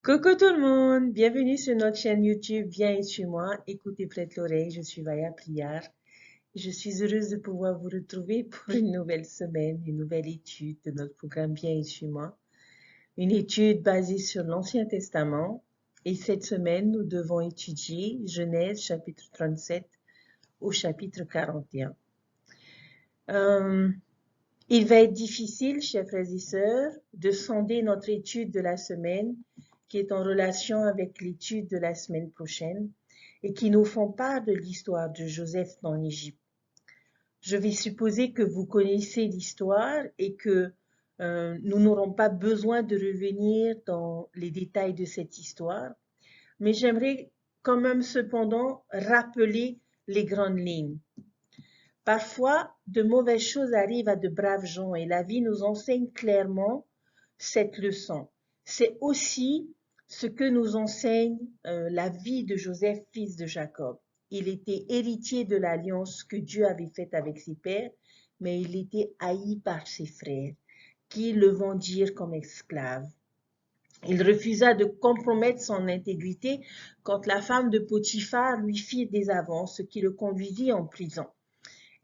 Coucou tout le monde, bienvenue sur notre chaîne YouTube Viens et suis-moi, écoutez prête l'oreille, je suis Vaya Pliard. Je suis heureuse de pouvoir vous retrouver pour une nouvelle semaine, une nouvelle étude de notre programme Viens et suis-moi. Une étude basée sur l'Ancien Testament et cette semaine nous devons étudier Genèse chapitre 37 au chapitre 41. Il va être difficile, chers frères et sœurs, de sonder notre étude de la semaine qui est en relation avec l'étude de la semaine prochaine et qui nous font part de l'histoire de Joseph en Égypte. Je vais supposer que vous connaissez l'histoire et que nous n'aurons pas besoin de revenir dans les détails de cette histoire, mais j'aimerais quand même cependant rappeler les grandes lignes. Parfois, de mauvaises choses arrivent à de braves gens et la vie nous enseigne clairement cette leçon. C'est aussi ce que nous enseigne la vie de Joseph, fils de Jacob. Il était héritier de l'alliance que Dieu avait faite avec ses pères, mais il était haï par ses frères, qui le vendirent comme esclave. Il refusa de compromettre son intégrité quand la femme de Potiphar lui fit des avances, ce qui le conduisit en prison.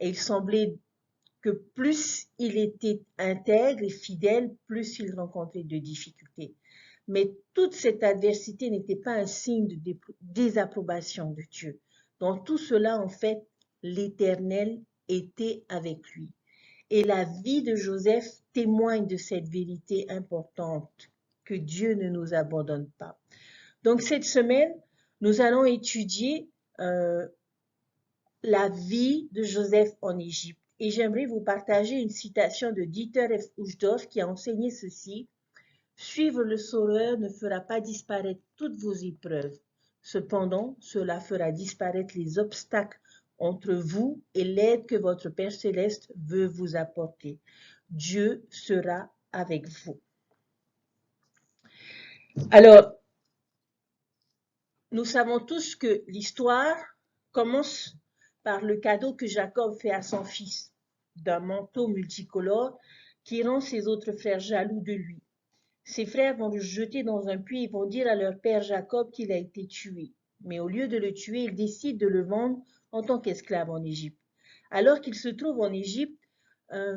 Et il semblait que plus il était intègre et fidèle, plus il rencontrait de difficultés. Mais toute cette adversité n'était pas un signe de désapprobation de Dieu. Dans tout cela, en fait, l'Éternel était avec lui. Et la vie de Joseph témoigne de cette vérité importante, que Dieu ne nous abandonne pas. Donc cette semaine, nous allons étudier la vie de Joseph en Égypte. Et j'aimerais vous partager une citation de Dieter F. Uchtdorf qui a enseigné ceci. Suivre le Sauveur ne fera pas disparaître toutes vos épreuves. Cependant, cela fera disparaître les obstacles entre vous et l'aide que votre Père céleste veut vous apporter. Dieu sera avec vous. Alors, nous savons tous que l'histoire commence par le cadeau que Jacob fait à son fils d'un manteau multicolore qui rend ses autres frères jaloux de lui. Ses frères vont le jeter dans un puits et vont dire à leur père Jacob qu'il a été tué. Mais au lieu de le tuer, ils décident de le vendre en tant qu'esclave en Égypte. Alors qu'il se trouve en Égypte,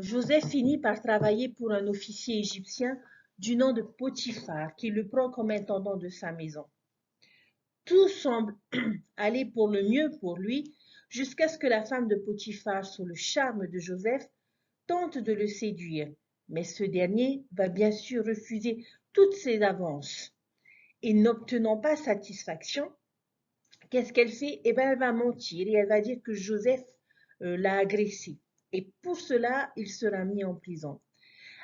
Joseph finit par travailler pour un officier égyptien du nom de Potiphar, qui le prend comme intendant de sa maison. Tout semble aller pour le mieux pour lui, jusqu'à ce que la femme de Potiphar, sous le charme de Joseph, tente de le séduire. Mais ce dernier va bien sûr refuser toutes ses avances. Et n'obtenant pas satisfaction, qu'est-ce qu'elle fait? Eh bien, elle va mentir et elle va dire que Joseph l'a agressé. Et pour cela, il sera mis en prison.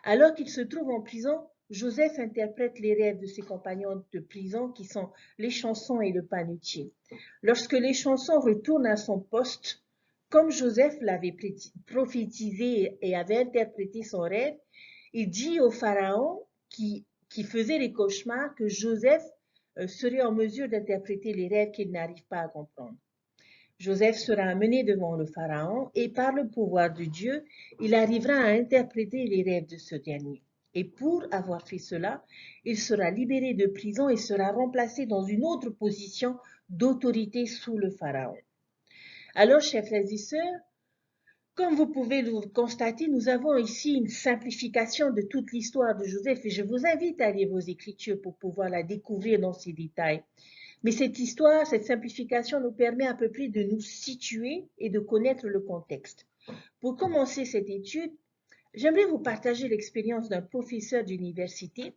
Alors qu'il se trouve en prison, Joseph interprète les rêves de ses compagnons de prison qui sont les chansons et le panetier. Lorsque les chansons retournent à son poste, comme Joseph l'avait prophétisé et avait interprété son rêve, il dit au pharaon qui faisait les cauchemars que Joseph serait en mesure d'interpréter les rêves qu'il n'arrive pas à comprendre. Joseph sera amené devant le pharaon et par le pouvoir de Dieu, il arrivera à interpréter les rêves de ce dernier. Et pour avoir fait cela, il sera libéré de prison et sera remplacé dans une autre position d'autorité sous le pharaon. Alors, chers frères et sœurs, comme vous pouvez le constater, nous avons ici une simplification de toute l'histoire de Joseph et je vous invite à lire vos Écritures pour pouvoir la découvrir dans ses détails. Mais cette histoire, cette simplification nous permet à peu près de nous situer et de connaître le contexte. Pour commencer cette étude, j'aimerais vous partager l'expérience d'un professeur d'université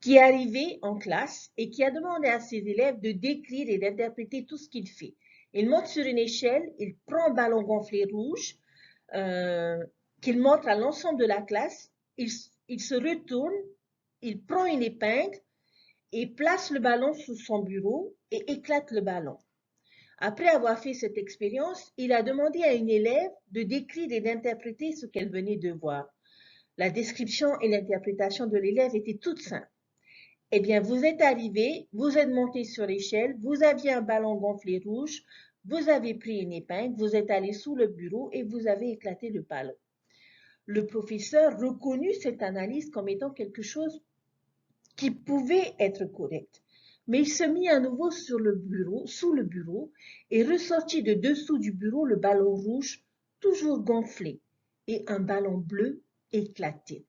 qui est arrivé en classe et qui a demandé à ses élèves de décrire et d'interpréter tout ce qu'il fait. Il monte sur une échelle, il prend un ballon gonflé rouge qu'il montre à l'ensemble de la classe, il se retourne, il prend une épingle et place le ballon sous son bureau et éclate le ballon. Après avoir fait cette expérience, il a demandé à une élève de décrire et d'interpréter ce qu'elle venait de voir. La description et l'interprétation de l'élève étaient toutes simples. Eh bien, vous êtes arrivé, vous êtes monté sur l'échelle, vous aviez un ballon gonflé rouge, vous avez pris une épingle, vous êtes allé sous le bureau et vous avez éclaté le ballon. Le professeur reconnut cette analyse comme étant quelque chose qui pouvait être correct. Mais il se mit à nouveau sous le bureau, et ressortit de dessous du bureau le ballon rouge, toujours gonflé, et un ballon bleu éclaté.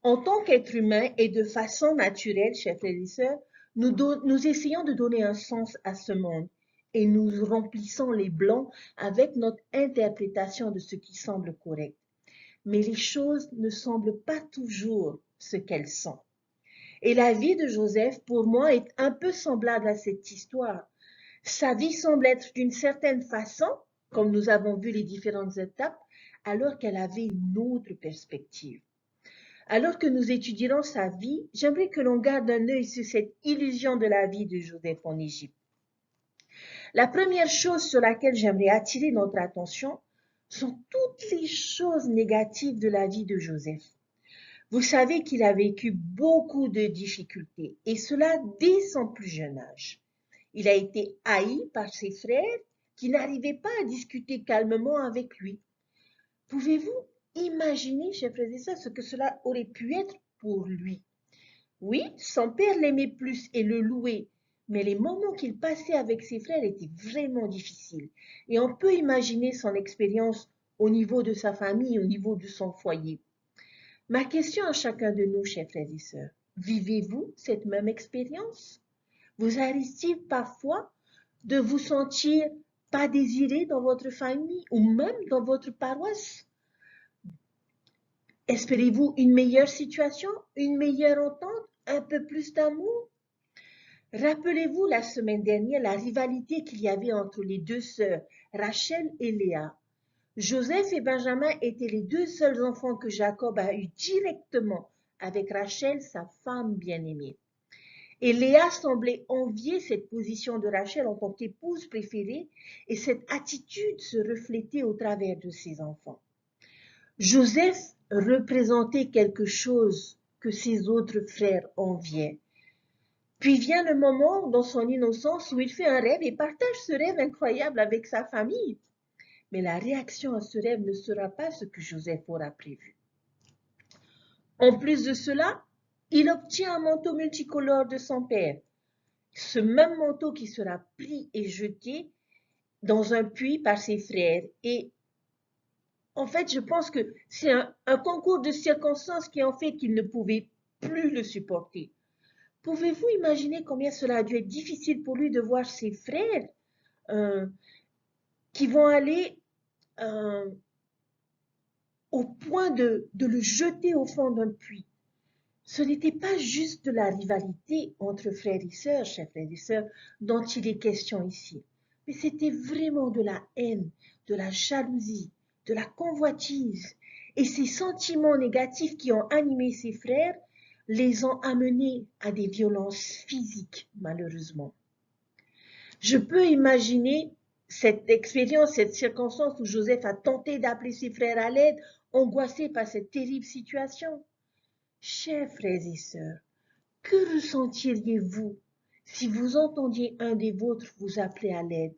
En tant qu'être humain et de façon naturelle, chers frères et sœurs, nous essayons de donner un sens à ce monde et nous remplissons les blancs avec notre interprétation de ce qui semble correct. Mais les choses ne semblent pas toujours ce qu'elles sont. Et la vie de Joseph, pour moi, est un peu semblable à cette histoire. Sa vie semble être d'une certaine façon, comme nous avons vu les différentes étapes, alors qu'elle avait une autre perspective. Alors que nous étudierons sa vie, j'aimerais que l'on garde un œil sur cette illusion de la vie de Joseph en Égypte. La première chose sur laquelle j'aimerais attirer notre attention sont toutes les choses négatives de la vie de Joseph. Vous savez qu'il a vécu beaucoup de difficultés, et cela dès son plus jeune âge. Il a été haï par ses frères qui n'arrivaient pas à discuter calmement avec lui. Pouvez-vous imaginer, chers frères et sœurs, ce que cela aurait pu être pour lui? Oui, son père l'aimait plus et le louait, mais les moments qu'il passait avec ses frères étaient vraiment difficiles. Et on peut imaginer son expérience au niveau de sa famille, au niveau de son foyer. Ma question à chacun de nous, chers frères et sœurs, vivez-vous cette même expérience? Vous arrive-t-il parfois de vous sentir pas désiré dans votre famille ou même dans votre paroisse? Espérez-vous une meilleure situation, une meilleure entente, un peu plus d'amour? Rappelez-vous la semaine dernière la rivalité qu'il y avait entre les deux sœurs, Rachel et Léa. Joseph et Benjamin étaient les deux seuls enfants que Jacob a eus directement avec Rachel, sa femme bien-aimée. Et Léa semblait envier cette position de Rachel en tant qu'épouse préférée, et cette attitude se reflétait au travers de ses enfants. Joseph représentait quelque chose que ses autres frères enviaient. Puis vient le moment, dans son innocence, où il fait un rêve et partage ce rêve incroyable avec sa famille. Mais la réaction à ce rêve ne sera pas ce que Joseph aura prévu. En plus de cela, il obtient un manteau multicolore de son père. Ce même manteau qui sera pris et jeté dans un puits par ses frères. Et en fait, je pense que c'est un concours de circonstances qui ont fait qu'il ne pouvait plus le supporter. Pouvez-vous imaginer combien cela a dû être difficile pour lui de voir ses frères qui vont aller au point de le jeter au fond d'un puits? Ce n'était pas juste de la rivalité entre frères et sœurs, chers frères et sœurs, dont il est question ici, mais c'était vraiment de la haine, de la jalousie, de la convoitise. Et ces sentiments négatifs qui ont animé ses frères les ont amenés à des violences physiques, malheureusement. Je peux imaginer cette expérience, cette circonstance où Joseph a tenté d'appeler ses frères à l'aide, angoissé par cette terrible situation. Chers frères et sœurs, que ressentiriez-vous si vous entendiez un des vôtres vous appeler à l'aide?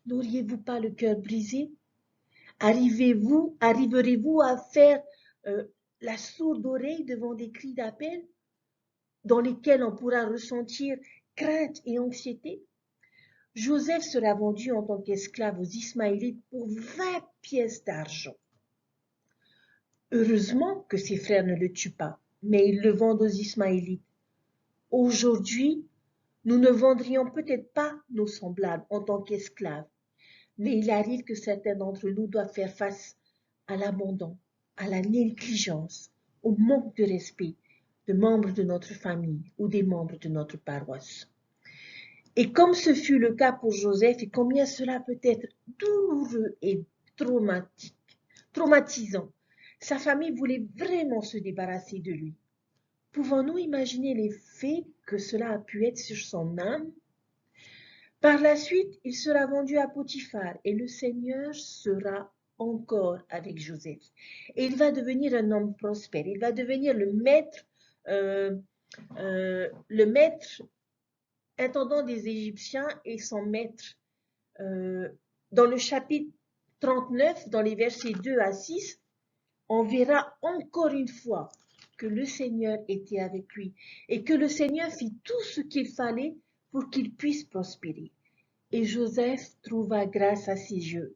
N'auriez-vous pas le cœur brisé? Arriverez-vous à faire la sourde oreille devant des cris d'appel dans lesquels on pourra ressentir crainte et anxiété? Joseph sera vendu en tant qu'esclave aux Ismaélites pour 20 pièces d'argent. Heureusement que ses frères ne le tuent pas, mais ils le vendent aux Ismaélites. Aujourd'hui, nous ne vendrions peut-être pas nos semblables en tant qu'esclaves, mais il arrive que certains d'entre nous doivent faire face à l'abandon, à la négligence, au manque de respect de membres de notre famille ou des membres de notre paroisse. Et comme ce fut le cas pour Joseph, et combien cela peut être douloureux et traumatisant, sa famille voulait vraiment se débarrasser de lui. Pouvons-nous imaginer l'effet que cela a pu être sur son âme? Par la suite, il sera vendu à Potiphar et le Seigneur sera encore avec Joseph. Et il va devenir un homme prospère. Il va devenir le maître intendant des Égyptiens et son maître. Dans le chapitre 39, dans les versets 2 à 6, on verra encore une fois que le Seigneur était avec lui et que le Seigneur fit tout ce qu'il fallait pour qu'il puisse prospérer. Et Joseph trouva grâce à ses yeux.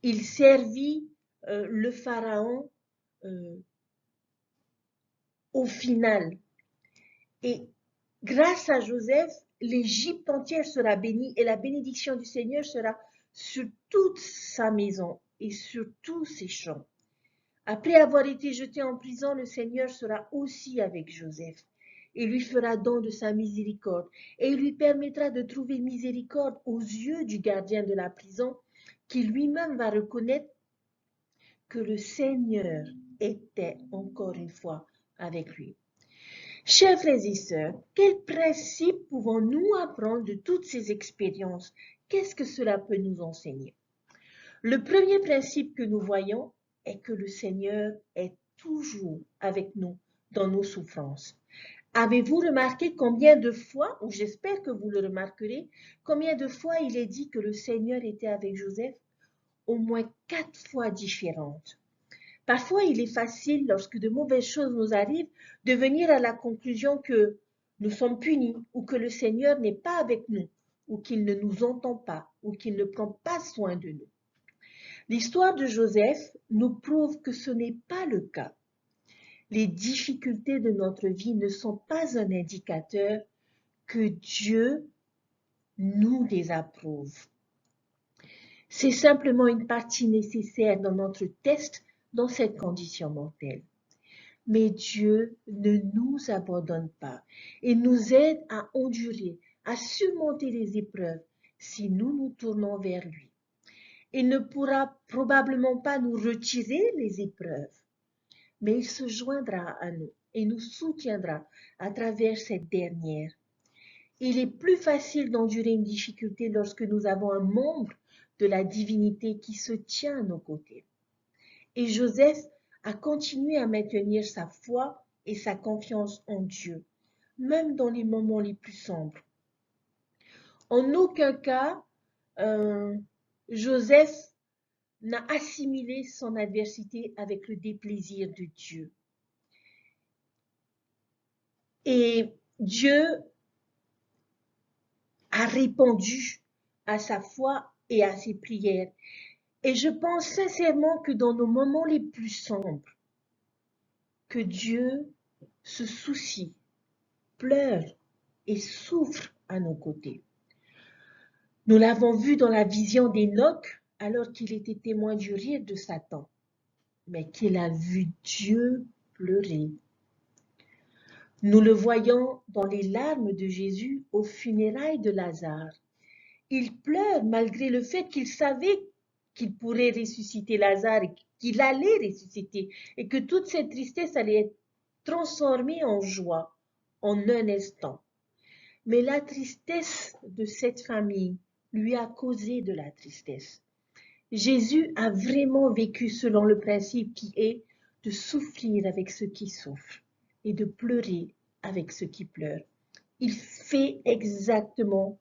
Il servit le Pharaon au final. Et grâce à Joseph, l'Égypte entière sera bénie et la bénédiction du Seigneur sera sur toute sa maison et sur tous ses champs. Après avoir été jeté en prison, le Seigneur sera aussi avec Joseph et lui fera don de sa miséricorde et il lui permettra de trouver miséricorde aux yeux du gardien de la prison qui lui-même va reconnaître que le Seigneur était encore une fois avec lui. Chers frères et sœurs, quels principes pouvons-nous apprendre de toutes ces expériences? Qu'est-ce que cela peut nous enseigner? Le premier principe que nous voyons est que le Seigneur est toujours avec nous dans nos souffrances. Avez-vous remarqué combien de fois, ou j'espère que vous le remarquerez, combien de fois il est dit que le Seigneur était avec Joseph? Au moins 4 fois différentes. Parfois, il est facile, lorsque de mauvaises choses nous arrivent, de venir à la conclusion que nous sommes punis ou que le Seigneur n'est pas avec nous ou qu'il ne nous entend pas ou qu'il ne prend pas soin de nous. L'histoire de Joseph nous prouve que ce n'est pas le cas. Les difficultés de notre vie ne sont pas un indicateur que Dieu nous désapprouve. C'est simplement une partie nécessaire dans notre test dans cette condition mortelle. Mais Dieu ne nous abandonne pas et nous aide à endurer, à surmonter les épreuves si nous nous tournons vers lui. Il ne pourra probablement pas nous retirer les épreuves, mais il se joindra à nous et nous soutiendra à travers cette dernière. Il est plus facile d'endurer une difficulté lorsque nous avons un membre de la divinité qui se tient à nos côtés. Et Joseph a continué à maintenir sa foi et sa confiance en Dieu, même dans les moments les plus sombres. En aucun cas, Joseph n'a assimilé son adversité avec le déplaisir de Dieu. Et Dieu a répondu à sa foi et à ses prières. Et je pense sincèrement que dans nos moments les plus sombres, que Dieu se soucie, pleure et souffre à nos côtés. Nous l'avons vu dans la vision d'Enoch alors qu'il était témoin du rire de Satan, mais qu'il a vu Dieu pleurer. Nous le voyons dans les larmes de Jésus aux funérailles de Lazare. Il pleure malgré le fait qu'il savait qu'il pourrait ressusciter Lazare et qu'il allait ressusciter et que toute cette tristesse allait être transformée en joie en un instant. Mais la tristesse de cette famille lui a causé de la tristesse. Jésus a vraiment vécu selon le principe qui est de souffrir avec ceux qui souffrent et de pleurer avec ceux qui pleurent. Il fait exactement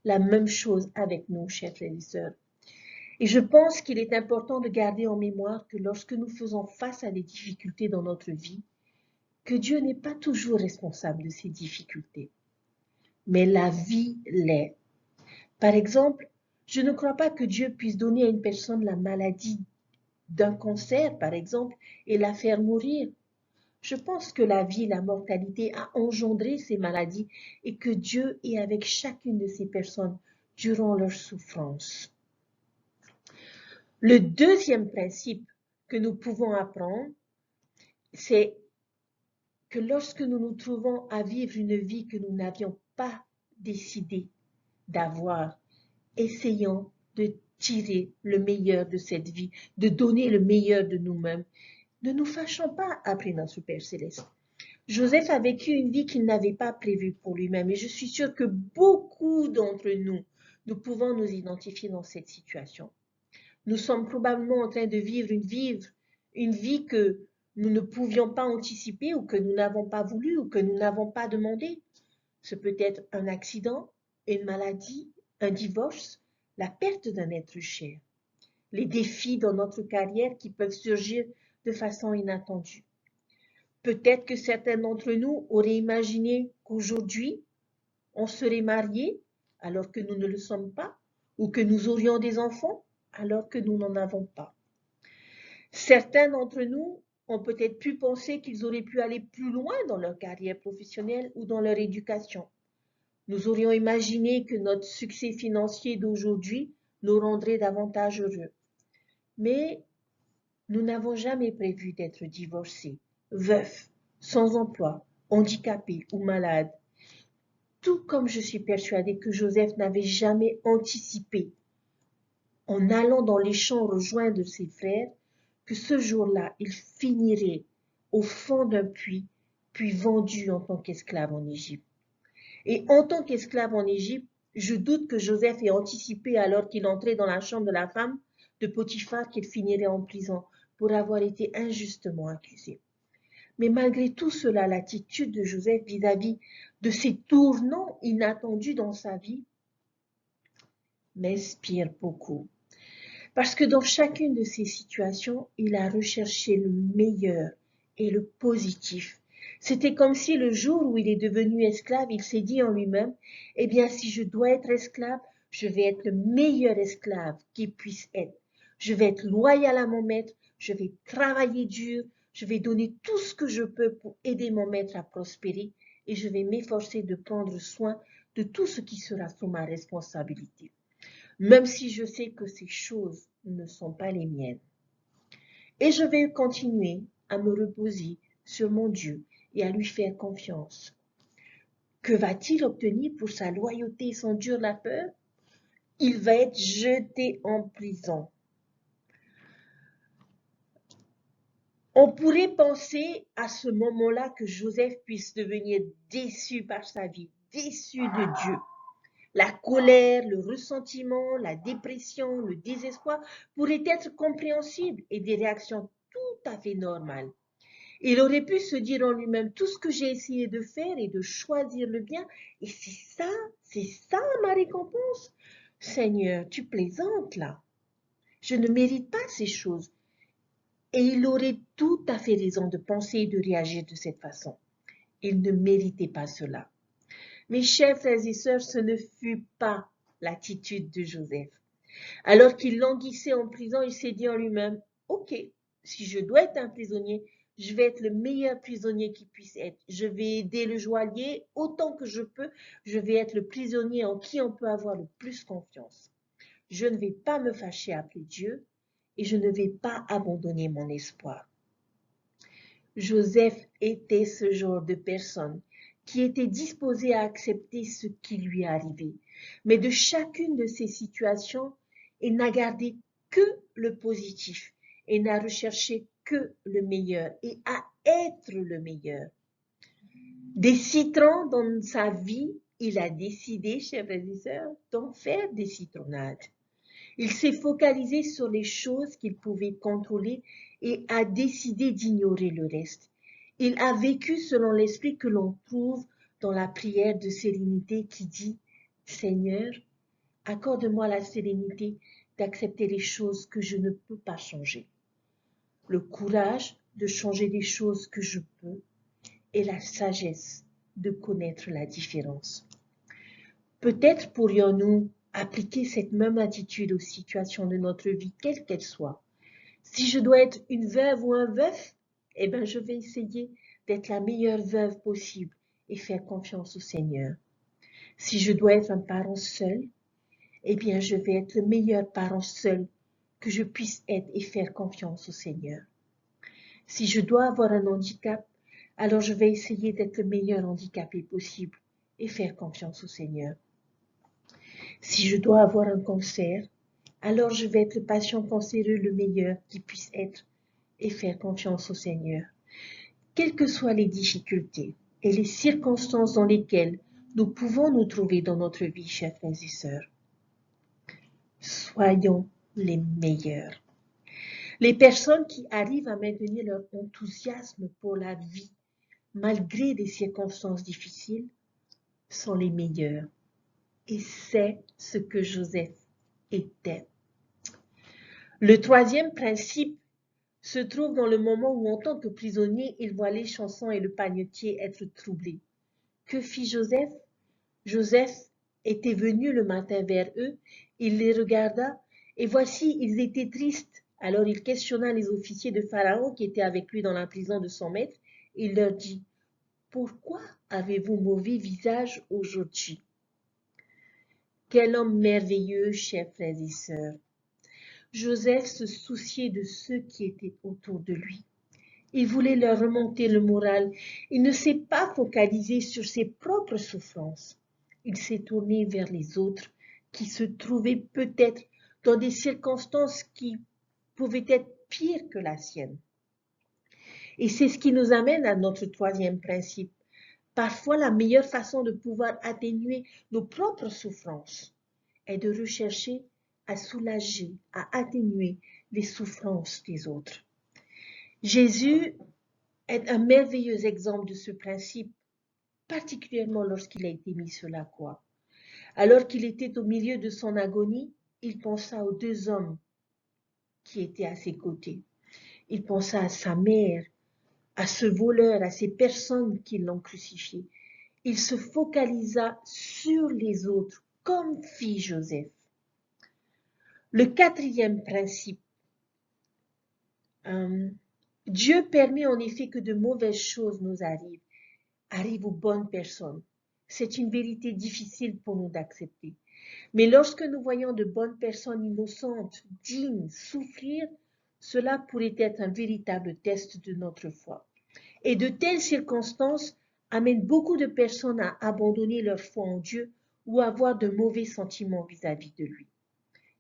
la même chose avec nous, chers frères et sœurs. Et je pense qu'il est important de garder en mémoire que lorsque nous faisons face à des difficultés dans notre vie, que Dieu n'est pas toujours responsable de ces difficultés, mais la vie l'est. Par exemple, je ne crois pas que Dieu puisse donner à une personne la maladie d'un cancer, par exemple, et la faire mourir. Je pense que la vie, la mortalité a engendré ces maladies et que Dieu est avec chacune de ces personnes durant leur souffrance. Le deuxième principe que nous pouvons apprendre, c'est que lorsque nous nous trouvons à vivre une vie que nous n'avions pas décidé d'avoir, essayons de tirer le meilleur de cette vie, de donner le meilleur de nous-mêmes. Ne nous fâchons pas après notre Père Céleste. Joseph a vécu une vie qu'il n'avait pas prévue pour lui-même et je suis sûre que beaucoup d'entre nous, nous pouvons nous identifier dans cette situation. Nous sommes probablement en train de vivre une vie que nous ne pouvions pas anticiper ou que nous n'avons pas voulu ou que nous n'avons pas demandé. Ce peut être un accident, une maladie, un divorce, la perte d'un être cher, les défis dans notre carrière qui peuvent surgir de façon inattendue. Peut-être que certains d'entre nous auraient imaginé qu'aujourd'hui, on serait mariés alors que nous ne le sommes pas, ou que nous aurions des enfants alors que nous n'en avons pas. Certains d'entre nous ont peut-être pu penser qu'ils auraient pu aller plus loin dans leur carrière professionnelle ou dans leur éducation. Nous aurions imaginé que notre succès financier d'aujourd'hui nous rendrait davantage heureux. Mais nous n'avons jamais prévu d'être divorcés, veufs, sans emploi, handicapés ou malades. Tout comme je suis persuadée que Joseph n'avait jamais anticipé, en allant dans les champs rejoindre ses frères, que ce jour-là, il finirait au fond d'un puits, puis vendu en tant qu'esclave en Égypte. Et en tant qu'esclave en Égypte, je doute que Joseph ait anticipé alors qu'il entrait dans la chambre de la femme de Potiphar qu'il finirait en prison pour avoir été injustement accusé. Mais malgré tout cela, l'attitude de Joseph vis-à-vis de ces tournants inattendus dans sa vie m'inspire beaucoup. Parce que dans chacune de ces situations, il a recherché le meilleur et le positif. C'était comme si le jour où il est devenu esclave, il s'est dit en lui-même, eh bien, si je dois être esclave, je vais être le meilleur esclave qui puisse être. Je vais être loyal à mon maître, je vais travailler dur, je vais donner tout ce que je peux pour aider mon maître à prospérer et je vais m'efforcer de prendre soin de tout ce qui sera sous ma responsabilité. Même si je sais que ces choses ne sont pas les miennes. Et je vais continuer à me reposer sur mon Dieu et à lui faire confiance. Que va-t-il obtenir pour sa loyauté sans dur la peur? Il va être jeté en prison. On pourrait penser à ce moment-là que Joseph puisse devenir déçu par sa vie, déçu de Dieu. La colère, le ressentiment, la dépression, le désespoir pourraient être compréhensibles et des réactions tout à fait normales. Il aurait pu se dire en lui-même, tout ce que j'ai essayé de faire est de choisir le bien, et c'est ça ma récompense. Seigneur, tu plaisantes là. Je ne mérite pas ces choses. Et il aurait tout à fait raison de penser et de réagir de cette façon. Il ne méritait pas cela. Mes chers frères et sœurs, ce ne fut pas l'attitude de Joseph. Alors qu'il languissait en prison, il s'est dit en lui-même, ok, si je dois être un prisonnier, je vais être le meilleur prisonnier qui puisse être. Je vais aider le joaillier autant que je peux. Je vais être le prisonnier en qui on peut avoir le plus confiance. Je ne vais pas me fâcher après Dieu et je ne vais pas abandonner mon espoir. Joseph était ce genre de personne qui était disposé à accepter ce qui lui arrivait. Mais de chacune de ces situations, il n'a gardé que le positif et n'a recherché que le meilleur et à être le meilleur. Des citrons dans sa vie, il a décidé, chers frères et sœurs, d'en faire des citronnades. Il s'est focalisé sur les choses qu'il pouvait contrôler et a décidé d'ignorer le reste. Il a vécu selon l'esprit que l'on trouve dans la prière de sérénité qui dit « Seigneur, accorde-moi la sérénité d'accepter les choses que je ne peux pas changer, le courage de changer les choses que je peux et la sagesse de connaître la différence. » Peut-être pourrions-nous appliquer cette même attitude aux situations de notre vie, quelles qu'elles soient. Si je dois être une veuve ou un veuf, eh bien, je vais essayer d'être la meilleure veuve possible et faire confiance au Seigneur. Si je dois être un parent seul, eh bien, je vais être le meilleur parent seul que je puisse être et faire confiance au Seigneur. Si je dois avoir un handicap, alors je vais essayer d'être le meilleur handicapé possible et faire confiance au Seigneur. Si je dois avoir un cancer, alors je vais être le patient cancéreux le meilleur qui puisse être et faire confiance au Seigneur. Quelles que soient les difficultés et les circonstances dans lesquelles nous pouvons nous trouver dans notre vie, chers frères et sœurs, soyons les meilleurs. Les personnes qui arrivent à maintenir leur enthousiasme pour la vie malgré des circonstances difficiles sont les meilleures. Et c'est ce que Joseph était. Le troisième principe se trouve dans le moment où, en tant que prisonnier, il voit les chansons et le panetier être troublés. Que fit Joseph? Joseph était venu le matin vers eux, il les regarda, et voici, ils étaient tristes. Alors il questionna les officiers de Pharaon qui étaient avec lui dans la prison de son maître. Il leur dit, pourquoi avez-vous mauvais visage aujourd'hui? Quel homme merveilleux, chers frères et sœurs! Joseph se souciait de ceux qui étaient autour de lui. Il voulait leur remonter le moral. Il ne s'est pas focalisé sur ses propres souffrances. Il s'est tourné vers les autres qui se trouvaient peut-être dans des circonstances qui pouvaient être pires que la sienne. Et c'est ce qui nous amène à notre troisième principe. Parfois, la meilleure façon de pouvoir atténuer nos propres souffrances est de rechercher à soulager, à atténuer les souffrances des autres. Jésus est un merveilleux exemple de ce principe, particulièrement lorsqu'il a été mis sur la croix. Alors qu'il était au milieu de son agonie, il pensa aux deux hommes qui étaient à ses côtés. Il pensa à sa mère, à ce voleur, à ces personnes qui l'ont crucifié. Il se focalisa sur les autres, comme fit Joseph. Le quatrième principe, Dieu permet en effet que de mauvaises choses nous arrivent aux bonnes personnes. C'est une vérité difficile pour nous d'accepter. Mais lorsque nous voyons de bonnes personnes innocentes, dignes, souffrir, cela pourrait être un véritable test de notre foi. Et de telles circonstances amènent beaucoup de personnes à abandonner leur foi en Dieu ou à avoir de mauvais sentiments vis-à-vis de lui.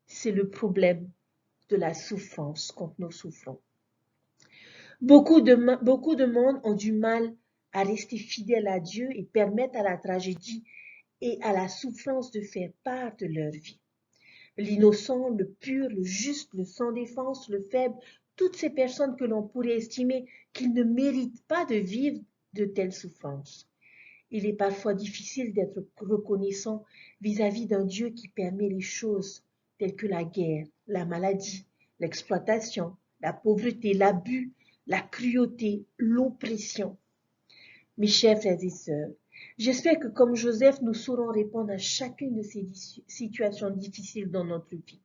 C'est le problème de la souffrance quand nous souffrons. Beaucoup de monde ont du mal à rester fidèles à Dieu et permettent à la tragédie et à la souffrance de faire part de leur vie. L'innocent, le pur, le juste, le sans défense, le faible, toutes ces personnes que l'on pourrait estimer qu'ils ne méritent pas de vivre de telles souffrances. Il est parfois difficile d'être reconnaissant vis-à-vis d'un Dieu qui permet les choses telles que la guerre, la maladie, l'exploitation, la pauvreté, l'abus, la cruauté, l'oppression. Mes chers frères et sœurs, j'espère que comme Joseph, nous saurons répondre à chacune de ces situations difficiles dans notre vie.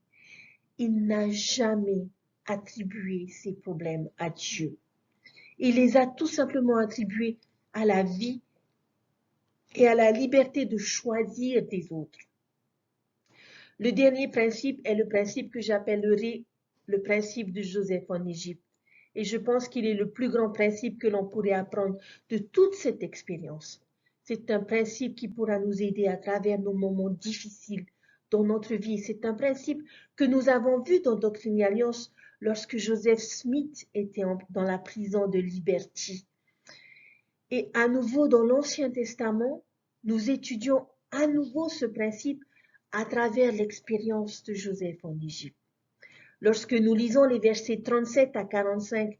Il n'a jamais attribué ces problèmes à Dieu. Il les a tout simplement attribués à la vie et à la liberté de choisir des autres. Le dernier principe est le principe que j'appellerai le principe de Joseph en Égypte. Et je pense qu'il est le plus grand principe que l'on pourrait apprendre de toute cette expérience. C'est un principe qui pourra nous aider à travers nos moments difficiles dans notre vie. C'est un principe que nous avons vu dans Doctrine et Alliance lorsque Joseph Smith était dans la prison de Liberty. Et à nouveau dans l'Ancien Testament, nous étudions à nouveau ce principe à travers l'expérience de Joseph en Égypte. Lorsque nous lisons les versets 37 à 45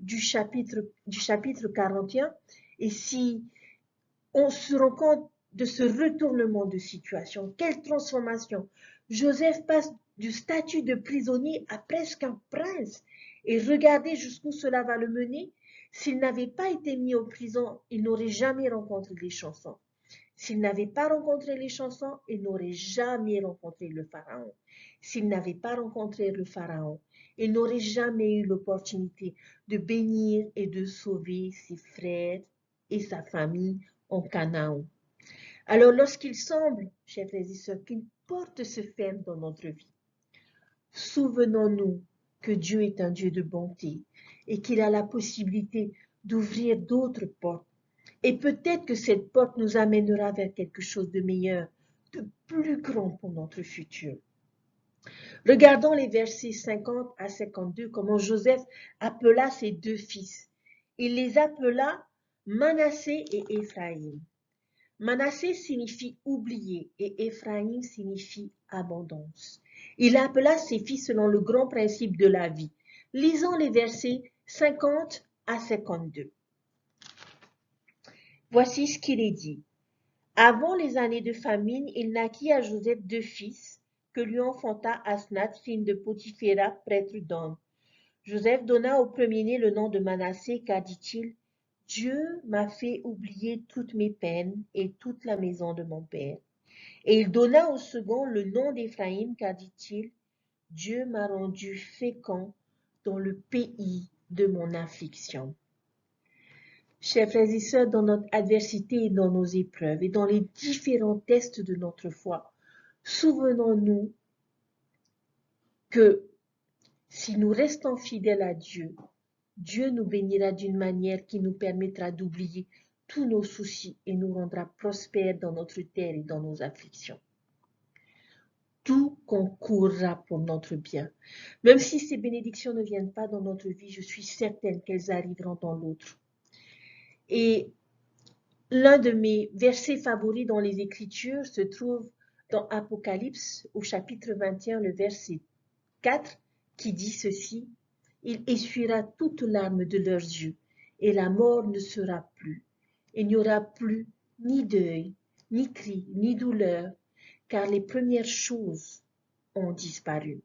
du chapitre 41, et si on se rend compte de ce retournement de situation, quelle transformation! Joseph passe du statut de prisonnier à presque un prince. Et regardez jusqu'où cela va le mener. S'il n'avait pas été mis en prison, il n'aurait jamais rencontré les chansons. S'il n'avait pas rencontré les chansons, il n'aurait jamais rencontré le Pharaon. S'il n'avait pas rencontré le Pharaon, il n'aurait jamais eu l'opportunité de bénir et de sauver ses frères et sa famille en Canaan. Alors lorsqu'il semble, chers frères et sœurs, qu'une porte se ferme dans notre vie, souvenons-nous que Dieu est un Dieu de bonté et qu'il a la possibilité d'ouvrir d'autres portes. Et peut-être que cette porte nous amènera vers quelque chose de meilleur, de plus grand pour notre futur. Regardons les versets 50 à 52, comment Joseph appela ses deux fils. Il les appela Manassé et Éphraïm. Manassé signifie oublier et Éphraïm signifie abondance. Il appela ses fils selon le grand principe de la vie. Lisons les versets 50 à 52. Voici ce qu'il est dit. Avant les années de famine, il naquit à Joseph deux fils, que lui enfanta Asnath, fille de Potiphéra, prêtre d'On. Joseph donna au premier-né le nom de Manassé, car, dit-il, Dieu m'a fait oublier toutes mes peines et toute la maison de mon père. Et il donna au second le nom d'Éphraïm, car, dit-il, Dieu m'a rendu fécond dans le pays de mon affliction. Chers frères et sœurs, dans notre adversité et dans nos épreuves et dans les différents tests de notre foi, souvenons-nous que si nous restons fidèles à Dieu, Dieu nous bénira d'une manière qui nous permettra d'oublier tous nos soucis et nous rendra prospères dans notre terre et dans nos afflictions. Tout concourra pour notre bien. Même si ces bénédictions ne viennent pas dans notre vie, je suis certaine qu'elles arriveront dans l'autre. Et l'un de mes versets favoris dans les Écritures se trouve dans Apocalypse au chapitre 21, le verset 4, qui dit ceci, « Il essuiera toutes larmes de leurs yeux, et la mort ne sera plus. Il n'y aura plus ni deuil, ni cri, ni douleur, car les premières choses ont disparu. »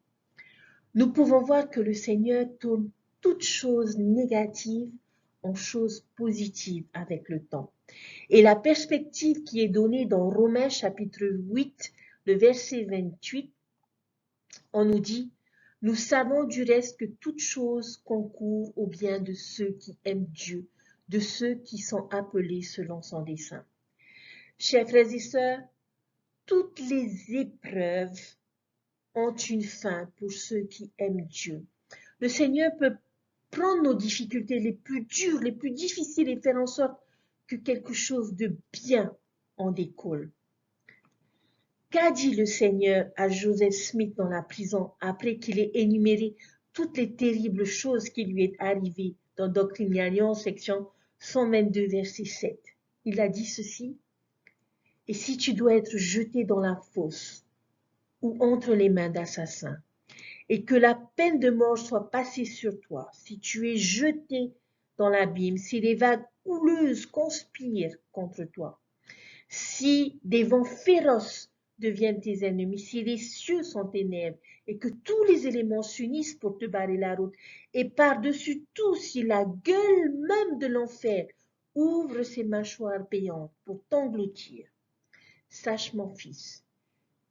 Nous pouvons voir que le Seigneur tourne toutes choses négatives en choses positives avec le temps. Et la perspective qui est donnée dans Romains chapitre 8, le verset 28, on nous dit « Nous savons du reste que toute chose concourt au bien de ceux qui aiment Dieu, de ceux qui sont appelés selon son dessein. » Chers frères et sœurs, toutes les épreuves ont une fin pour ceux qui aiment Dieu. Le Seigneur peut prendre nos difficultés les plus dures, les plus difficiles et faire en sorte que quelque chose de bien en découle. Qu'a dit le Seigneur à Joseph Smith dans la prison après qu'il ait énuméré toutes les terribles choses qui lui est arrivées dans Doctrine et Alliance, section 122, verset 7. Il a dit ceci, « Et si tu dois être jeté dans la fosse ou entre les mains d'assassins, et que la peine de mort soit passée sur toi, si tu es jeté dans l'abîme, si les vagues houleuses conspirent contre toi, si des vents féroces deviennent tes ennemis, si les cieux sont ténèbres et que tous les éléments s'unissent pour te barrer la route, et par-dessus tout, si la gueule même de l'enfer ouvre ses mâchoires béantes pour t'engloutir, sache mon fils,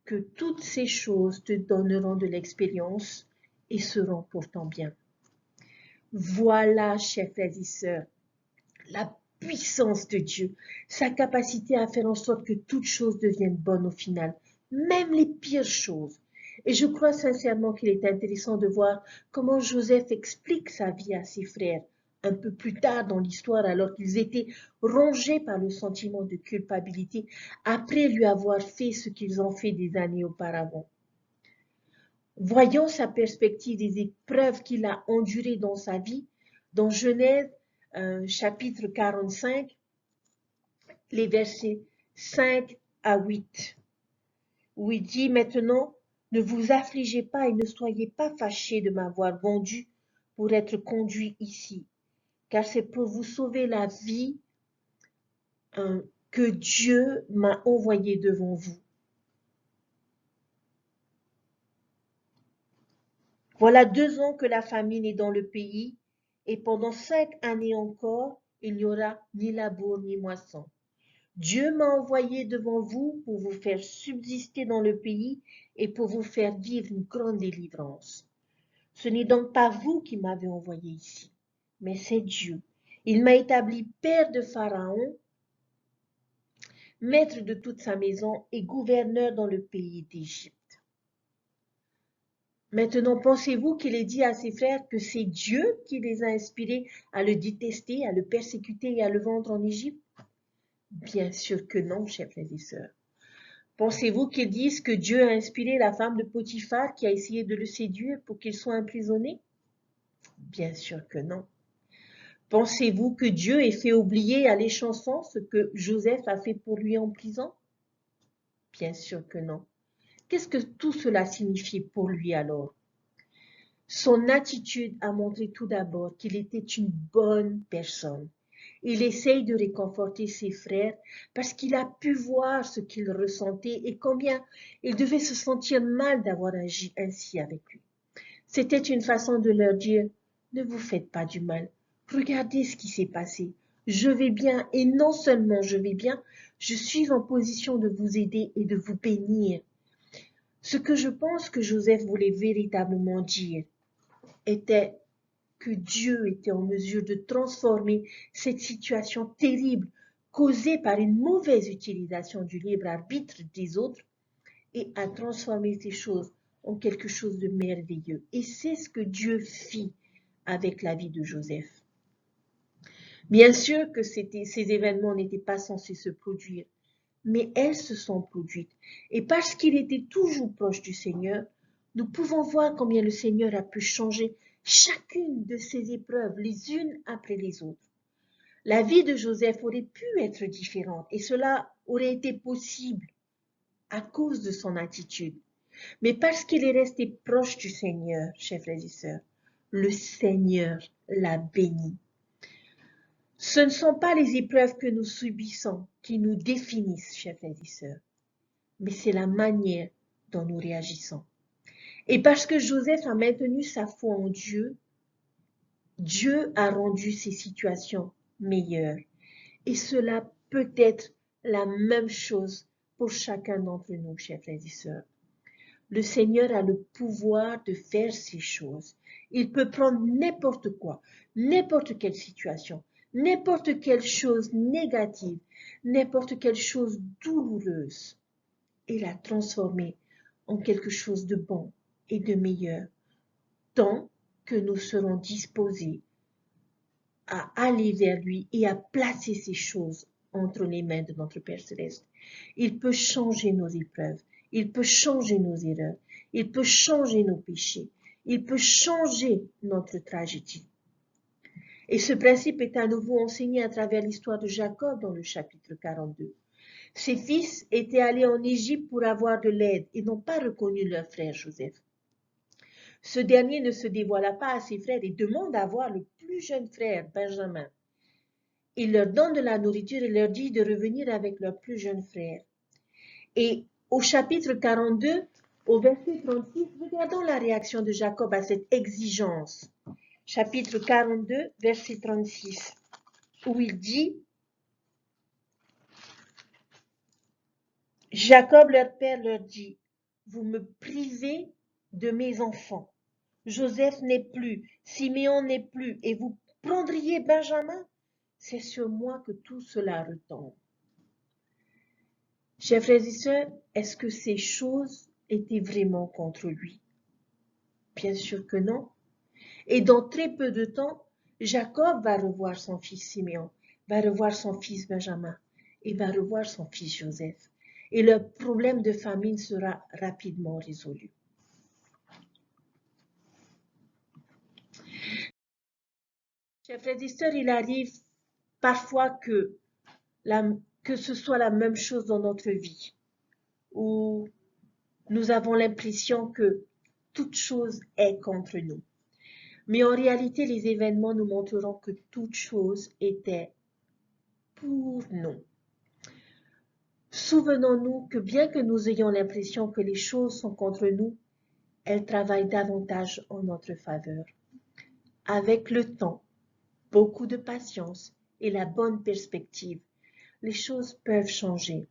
que toutes ces choses te donneront de l'expérience et seront pour ton bien. » Voilà, chers frères et sœurs, la puissance de Dieu, sa capacité à faire en sorte que toutes choses deviennent bonnes au final, même les pires choses. Et je crois sincèrement qu'il est intéressant de voir comment Joseph explique sa vie à ses frères un peu plus tard dans l'histoire, alors qu'ils étaient rongés par le sentiment de culpabilité après lui avoir fait ce qu'ils ont fait des années auparavant. Voyons sa perspective des épreuves qu'il a endurées dans sa vie, dans Genèse chapitre 45, les versets 5 à 8, où il dit « Maintenant, ne vous affligez pas et ne soyez pas fâchés de m'avoir vendu pour être conduit ici, car c'est pour vous sauver la vie que Dieu m'a envoyé devant vous. Voilà 2 ans que la famine est dans le pays, et pendant 5 années encore, il n'y aura ni labour ni moisson. Dieu m'a envoyé devant vous pour vous faire subsister dans le pays et pour vous faire vivre une grande délivrance. Ce n'est donc pas vous qui m'avez envoyé ici, mais c'est Dieu. Il m'a établi père de Pharaon, maître de toute sa maison et gouverneur dans le pays d'Égypte. Maintenant, pensez-vous qu'il ait dit à ses frères que c'est Dieu qui les a inspirés à le détester, à le persécuter et à le vendre en Égypte? Bien sûr que non, chers frères et sœurs. Pensez-vous qu'ils disent que Dieu a inspiré la femme de Potiphar qui a essayé de le séduire pour qu'il soit emprisonné? Bien sûr que non. Pensez-vous que Dieu ait fait oublier à l'échanson ce que Joseph a fait pour lui en prison? Bien sûr que non. Qu'est-ce que tout cela signifie pour lui alors? Son attitude a montré tout d'abord qu'il était une bonne personne. Il essaye de réconforter ses frères parce qu'il a pu voir ce qu'ils ressentaient et combien il devait se sentir mal d'avoir agi ainsi avec lui. C'était une façon de leur dire Ne vous faites pas du mal. Regardez ce qui s'est passé. Je vais bien et non seulement je vais bien, je suis en position de vous aider et de vous bénir. Ce que je pense que Joseph voulait véritablement dire était que Dieu était en mesure de transformer cette situation terrible causée par une mauvaise utilisation du libre arbitre des autres et à transformer ces choses en quelque chose de merveilleux. Et c'est ce que Dieu fit avec la vie de Joseph. Bien sûr que ces événements n'étaient pas censés se produire, mais elles se sont produites. Et parce qu'il était toujours proche du Seigneur, nous pouvons voir combien le Seigneur a pu changer chacune de ces épreuves les unes après les autres. La vie de Joseph aurait pu être différente et cela aurait été possible à cause de son attitude. Mais parce qu'il est resté proche du Seigneur, chers frères et sœurs, le Seigneur l'a béni. Ce ne sont pas les épreuves que nous subissons qui nous définissent, chers frères et sœurs, mais c'est la manière dont nous réagissons. Et parce que Joseph a maintenu sa foi en Dieu, Dieu a rendu ces situations meilleures. Et cela peut être la même chose pour chacun d'entre nous, chers frères et sœurs. Le Seigneur a le pouvoir de faire ces choses. Il peut prendre n'importe quoi, n'importe quelle situation, n'importe quelle chose négative, n'importe quelle chose douloureuse et la transformer en quelque chose de bon et de meilleur, tant que nous serons disposés à aller vers lui et à placer ces choses entre les mains de notre Père Céleste. Il peut changer nos épreuves, il peut changer nos erreurs, il peut changer nos péchés, il peut changer notre tragédie. Et ce principe est à nouveau enseigné à travers l'histoire de Jacob dans le chapitre 42. Ses fils étaient allés en Égypte pour avoir de l'aide et n'ont pas reconnu leur frère Joseph. Ce dernier ne se dévoila pas à ses frères et demande à voir le plus jeune frère, Benjamin. Il leur donne de la nourriture et leur dit de revenir avec leur plus jeune frère. Et au chapitre 42, au verset 36, regardons la réaction de Jacob à cette exigence. Chapitre 42, verset 36, où il dit, Jacob, leur père, leur dit, vous me privez de mes enfants. Joseph n'est plus, Siméon n'est plus, et vous prendriez Benjamin? C'est sur moi que tout cela retombe. Chers frères et sœurs, est-ce que ces choses étaient vraiment contre lui? Bien sûr que non. Et dans très peu de temps, Jacob va revoir son fils Siméon, va revoir son fils Benjamin et va revoir son fils Joseph. Et le problème de famine sera rapidement résolu. Chers frères et sœurs, il arrive parfois que ce soit la même chose dans notre vie, où nous avons l'impression que toute chose est contre nous. Mais en réalité, les événements nous montreront que toute chose était pour nous. Souvenons-nous que bien que nous ayons l'impression que les choses sont contre nous, elles travaillent davantage en notre faveur. Avec le temps, beaucoup de patience et la bonne perspective, les choses peuvent changer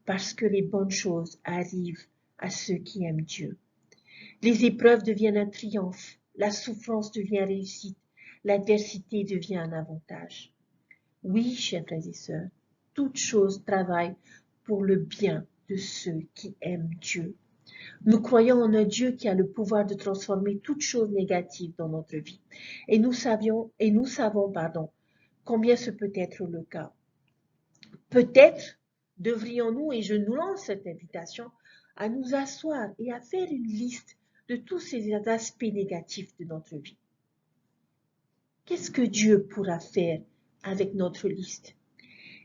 parce que les bonnes choses arrivent à ceux qui aiment Dieu. Les épreuves deviennent un triomphe, la souffrance devient réussite, l'adversité devient un avantage. Oui, chers frères et sœurs, toute chose travaille pour le bien de ceux qui aiment Dieu. Nous croyons en un Dieu qui a le pouvoir de transformer toute chose négative dans notre vie. Et nous savons, combien ce peut être le cas. Peut-être devrions-nous, et je nous lance cette invitation, à nous asseoir et à faire une liste de tous ces aspects négatifs de notre vie. Qu'est-ce que Dieu pourra faire avec notre liste?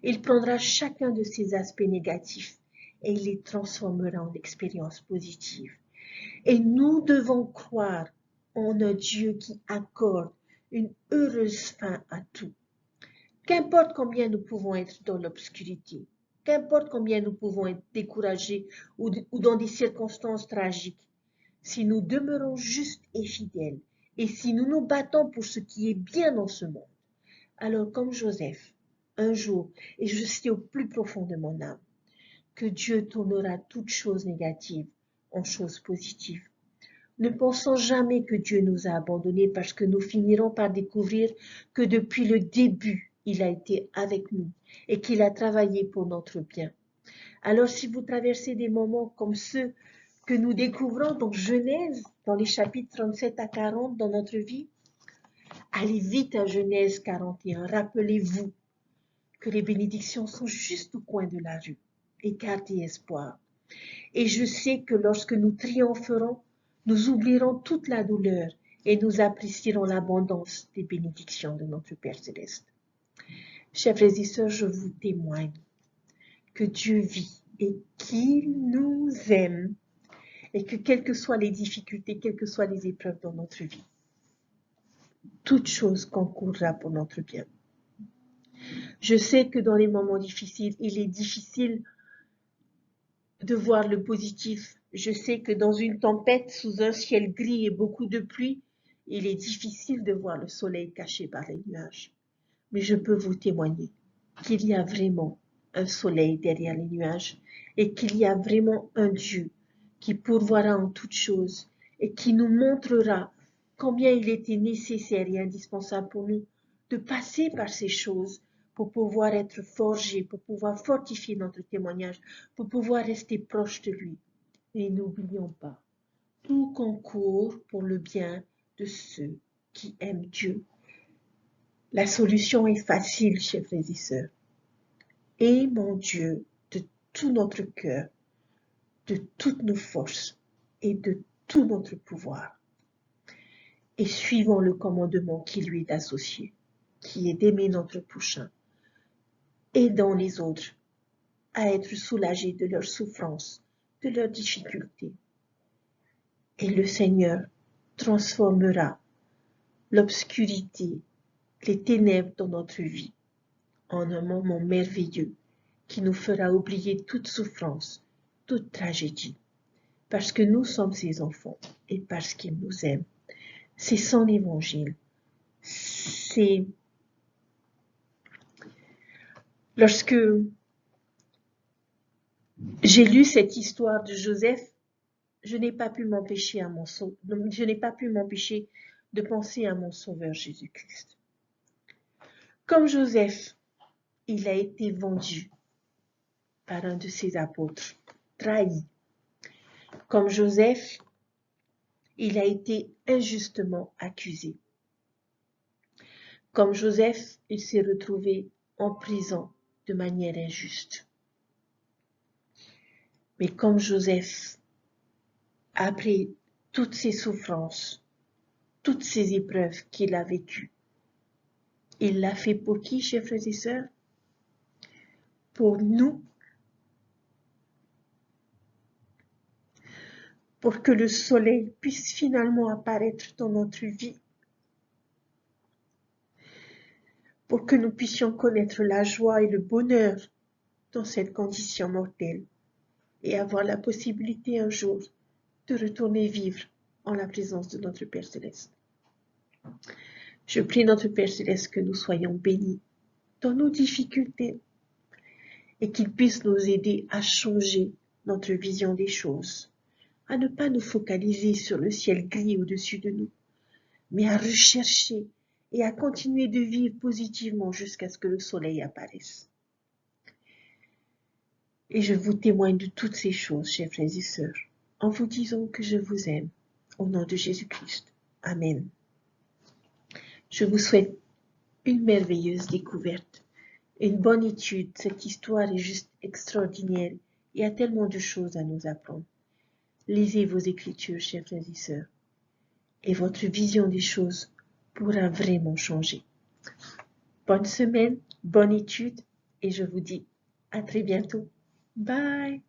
Il prendra chacun de ces aspects négatifs et il les transformera en expériences positives. Et nous devons croire en un Dieu qui accorde une heureuse fin à tout. Qu'importe combien nous pouvons être dans l'obscurité, qu'importe combien nous pouvons être découragés ou dans des circonstances tragiques, si nous demeurons justes et fidèles Et si nous nous battons pour ce qui est bien dans ce monde, alors comme Joseph, un jour, et je sais au plus profond de mon âme, que Dieu tournera toutes choses négatives en choses positives. Ne pensons jamais que Dieu nous a abandonnés parce que nous finirons par découvrir que depuis le début, il a été avec nous et qu'il a travaillé pour notre bien. Alors si vous traversez des moments comme ceux que nous découvrons dans Genèse, dans les chapitres 37 à 40 dans notre vie, allez vite à Genèse 41. Rappelez-vous que les bénédictions sont juste au coin de la rue et gardez espoir. Et je sais que lorsque nous triompherons, nous oublierons toute la douleur et nous apprécierons l'abondance des bénédictions de notre Père Céleste. Chers frères et sœurs, je vous témoigne que Dieu vit et qu'il nous aime et que quelles que soient les difficultés, quelles que soient les épreuves dans notre vie, toute chose concourra pour notre bien. Je sais que dans les moments difficiles, il est difficile de voir le positif. Je sais que dans une tempête, sous un ciel gris et beaucoup de pluie, il est difficile de voir le soleil caché par les nuages. Mais je peux vous témoigner qu'il y a vraiment un soleil derrière les nuages et qu'il y a vraiment un Dieu qui pourvoira en toutes choses et qui nous montrera combien il était nécessaire et indispensable pour nous de passer par ces choses pour pouvoir être forgés, pour pouvoir fortifier notre témoignage, pour pouvoir rester proche de lui. Et n'oublions pas, tout concourt pour le bien de ceux qui aiment Dieu. La solution est facile, chers frères et sœurs. Aimons Dieu de tout notre cœur, de toutes nos forces et de tout notre pouvoir. Et suivons le commandement qui lui est associé, qui est d'aimer notre prochain, aidant les autres à être soulagés de leurs souffrances, de leurs difficultés. Et le Seigneur transformera l'obscurité, les ténèbres dans notre vie en un moment merveilleux qui nous fera oublier toute souffrance, toute tragédie, parce que nous sommes ses enfants et parce qu'il nous aime. C'est son évangile. C'est lorsque j'ai lu cette histoire de Joseph, je n'ai pas pu m'empêcher de penser à mon Sauveur Jésus-Christ. Comme Joseph, il a été vendu par un de ses apôtres, trahi. Comme Joseph, il a été injustement accusé. Comme Joseph, il s'est retrouvé en prison de manière injuste. Mais comme Joseph, après toutes ces souffrances, toutes ces épreuves qu'il a vécues, il l'a fait pour qui, chers frères et sœurs? Pour nous, pour que le soleil puisse finalement apparaître dans notre vie, pour que nous puissions connaître la joie et le bonheur dans cette condition mortelle et avoir la possibilité un jour de retourner vivre en la présence de notre Père Céleste. Je prie notre Père Céleste que nous soyons bénis dans nos difficultés et qu'il puisse nous aider à changer notre vision des choses, à ne pas nous focaliser sur le ciel gris au-dessus de nous, mais à rechercher et à continuer de vivre positivement jusqu'à ce que le soleil apparaisse. Et je vous témoigne de toutes ces choses, chers frères et sœurs, en vous disant que je vous aime, au nom de Jésus-Christ. Amen. Je vous souhaite une merveilleuse découverte, une bonne étude. Cette histoire est juste extraordinaire. Il y a tellement de choses à nous apprendre. Lisez vos Écritures, chers frères et sœurs, et votre vision des choses pourra vraiment changer. Bonne semaine, bonne étude, et je vous dis à très bientôt. Bye!